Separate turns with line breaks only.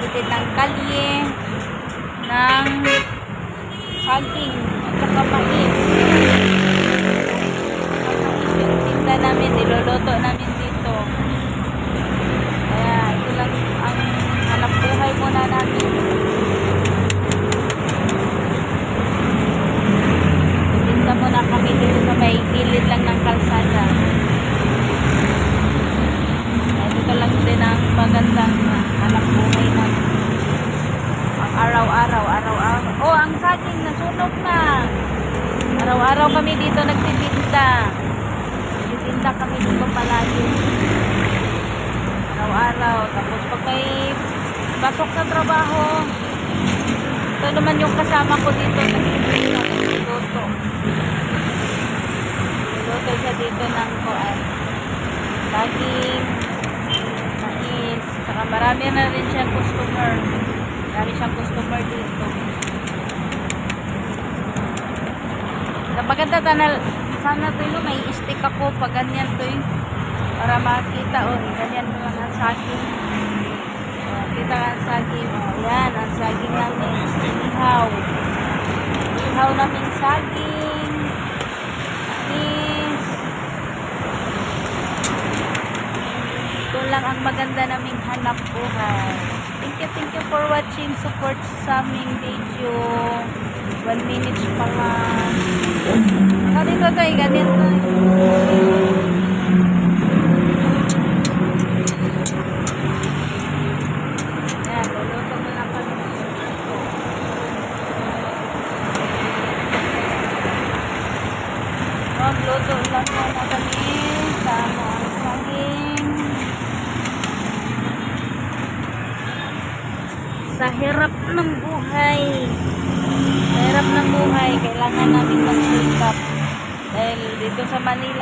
nagbibitid ng kalye, ng saging, at saka mais. Yung tinda namin, niluluto namin dito. Kaya ito lang ang hanap buhay muna namin. Tinda muna kami dito sa may gilid lang ng kalsada. Ito lang din ang magandang hanap buhay namin. Ang araw-araw. Oh, ang saging nasunog na. Araw-araw kami dito nagtitinda. Nagtitinda kami dito palagi. Araw-araw. Tapos pag may pasok sa trabaho, ito naman yung kasama ko dito. Nagtitinda. Nagluto. Nagluto siya dito ng saging, mais, saka marami na rin siyang customer. Marami siyang customer dito. Maganda sana to yung may stick ako pag ganyan to yung para makita ganyan mo lang ang saging. Kita ang saging. Yan, ang saging namin. Ihaw namin saging. Mais. Ito lang ang maganda naming hanap buhay. Thank you for watching. Support sa aming video. 1 minute pa lang. Dito tayo, ganito. Ayan, luluto mo lang kami. Magluto lang muna kami sa saging. Sa hirap ng buhay. Kailangan namin magsikap dahil dito sa Manila